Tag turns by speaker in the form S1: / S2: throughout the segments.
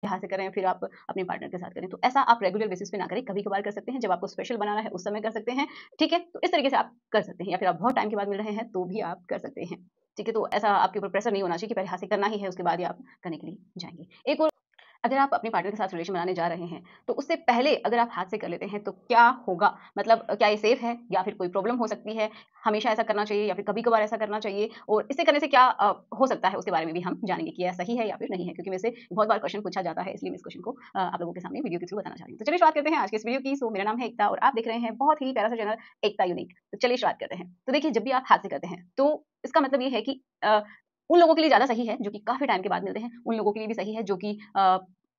S1: हाथ से करें फिर आप अपने पार्टनर के साथ करें। तो ऐसा आप रेगुलर बेसिस पे ना करें, कभी-कभार कर सकते हैं, जब आपको स्पेशल बनाना है उस समय कर सकते हैं, ठीक है? तो इस तरीके से आप कर सकते हैं या फिर आप बहुत टाइम के बाद मिल रहे हैं तो भी आप कर सकते हैं, ठीक है? तो ऐसा आपके ऊपर प्रेशर नहीं होना चाहिए कि पहले हाथ से करना ही है उसके बाद ही आप करने के लिए जाएँगे। एक और अगर आप अपने पार्टनर के साथ रिलेशन बनाने जा रहे हैं, तो उससे पहले अगर आप हाथ से कर लेते हैं तो क्या होगा? मतलब क्या ये सेफ है या फिर कोई प्रॉब्लम हो सकती है? हमेशा ऐसा करना चाहिए या फिर कभी-कभार ऐसा करना चाहिए? और इससे करने से क्या हो सकता है उसके बारे में भी हम जानेंगे कि यह सही है या फिर नहीं है? क्योंकि वैसे बहुत बार क्वेश्चन पूछा जाता है इसलिए मैं इस क्वेश्चन को आप लोगों के सामने वीडियो के थ्रू बताना चाह रही हूँ। तो चलिए शुरुआत करते हैं आज के इस वीडियो की। सो मेरा नाम है एकता और आप देख रहे हैं बहुत ही प्यारा सा चैनल एकता यूनिक। तो चलिए शुरुआत करते हैं। तो देखिए जब भी आप हाथ से करते हैं तो इसका मतलब ये है कि उन लोगों के लिए ज़्यादा सही है जो कि काफ़ी टाइम के बाद मिलते हैं, उन लोगों के लिए भी सही है जो कि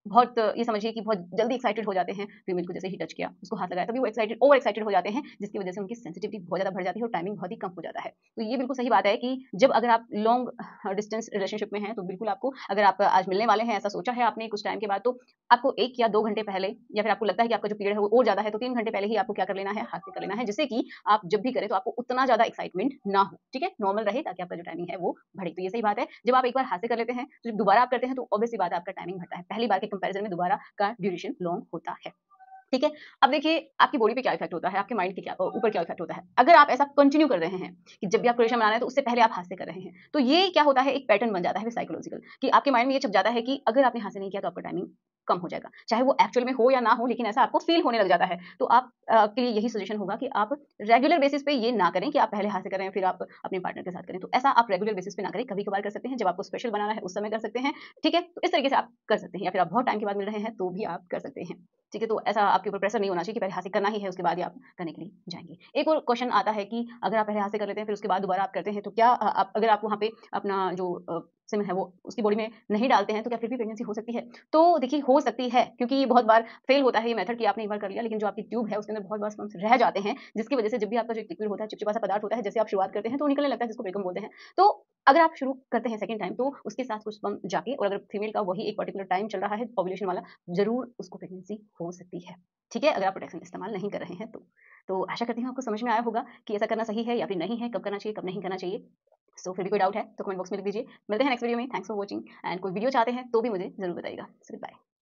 S1: बहुत ये समझिए कि बहुत जल्दी एक्साइटेड हो जाते हैं, फीमेल को जैसे ही टच किया, उसको हाथ लगाया, तभी वो ओवर एक्साइटेड हो जाते हैं, जिसकी वजह से उनकी सेंसिटिविटी बहुत ज़्यादा बढ़ जाती है और टाइमिंग बहुत ही कम हो जाता है। तो ये बिल्कुल सही बात है कि जब अगर आप लॉन्ग डिस्टेंस रिलेशनशिप में हैं, तो बिल्कुल आपको अगर आप आज मिलने वाले हैं, ऐसा सोचा है आपने कुछ टाइम के बाद, तो आपको 1 या 2 घंटे पहले या फिर आपको लगता है कि आपका जो पीरियड है वो और ज़्यादा है, तो 3 घंटे पहले ही आपको क्या कर लेना है, हाथ से कर लेना है, जिससे कि आप जब भी करें तो आपको उतना ज़्यादा एक्साइटमेंट ना हो, ठीक है? नॉर्मल रहे ताकि आपका जो टाइमिंग है वो बढ़े। तो ये सही बात है। जब आप एक बार हाथ से कर लेते हैं, तो जब दोबारा आप करते हैं तो ऑब्वियस सी बात है आपका टाइमिंग बढ़ता है। पहली बार के कंपैरिज़न में दोबारा का ड्यूरेशन लॉन्ग होता है। ठीक है? अब देखिए आपकी बॉडी पे क्या इफ़ेक्ट होता है, आपके माइंड के क्या ऊपर क्या इफ़ेक्ट होता है। अगर आप ऐसा कंटिन्यू कर रहे हैं कि जब भी आपको रिलेशन बनाना है तो उससे पहले आप हाथ से कर रहे हैं, तो ये क्या होता है एक पैटर्न बन जाता है साइकोलॉजिकल कि आपके माइंड में ये छप जाता है कि अगर आपने हाथ से नहीं किया तो आपका टाइमिंग कम हो जाएगा। चाहे वो एक्चुअल में हो या ना हो लेकिन ऐसा आपको फ़ील होने लग जाता है। तो आप के लिए यही सजेशन होगा कि आप रेगुलर बेसिस पे ये ना करें कि आप पहले हाथ से करें फिर आप अपने पार्टनर के साथ करें। तो ऐसा आप रेगुलर बेसिस पे ना करें, कभी-कभार कर सकते हैं, जब आपको स्पेशल बनाना है उस समय कर सकते हैं, ठीक है? तो इस तरीके से आप कर सकते हैं या फिर आप बहुत टाइम के बाद मिल रहे हैं तो भी आप कर सकते हैं। ठीक है, तो ऐसा आपके ऊपर प्रेशर नहीं होना चाहिए कि पहले हाथ से करना ही है, उसके बाद ही आप करने के लिए जाएँगे। एक और क्वेश्चन आता है कि अगर आप पहले हाथ से कर लेते हैं, फिर उसके बाद दोबारा आप करते हैं, तो क्या आप अगर आप वहाँ पे अपना जो सीमेन है, वो उसकी बॉडी में नहीं डालते हैं, तो क्या फिर भी प्रेगनेंसी हो सकती है? तो देखिए, हो सकती है, क्योंकि ये बहुत बार फेल होता है ये मेथड कि आपने एक बार कर लिया, लेकिन जो आपकी ट्यूब है, उसके अंदर बहुत बार स्पर्म्स रह जाते हैं, जिसकी वजह से जब भी आपका जो एक लिक्विड होता है, चिपचिपा सा पदार्थ होता है, जैसे आप शुरुआत करते हैं, तो वो निकलने लगता है, जिसको ब्रेकम बोलते हैं। तो अगर आप शुरू करते हैं सेकंड टाइम, तो उसके साथ कुछ स्पर्म जाके और अगर फीमेल का वही एक पर्टिकुलर टाइम चल रहा है, ओव्यूलेशन वाला, ज़रूर उसको प्रेगनेंसी हो सकती है। ठीक है? अगर आप प्रोटेक्शन इस्तेमाल नहीं कर रहे हैं तो। तो आशा करती हूँ आपको समझ में आया होगा कि ऐसा करना सही है या फिर नहीं है, कब करना चाहिए, कब नहीं करना चाहिए। सो फिर भी कोई डाउट है तो कमेंट बॉक्स में लिख दीजिए। मिलते हैं नेक्स्ट वीडियो में। थैंक्स फॉर वॉचिंग एंड कोई वीडियो चाहते हैं तो भी मुझे ज़रूर बताइएगा। सो बाय।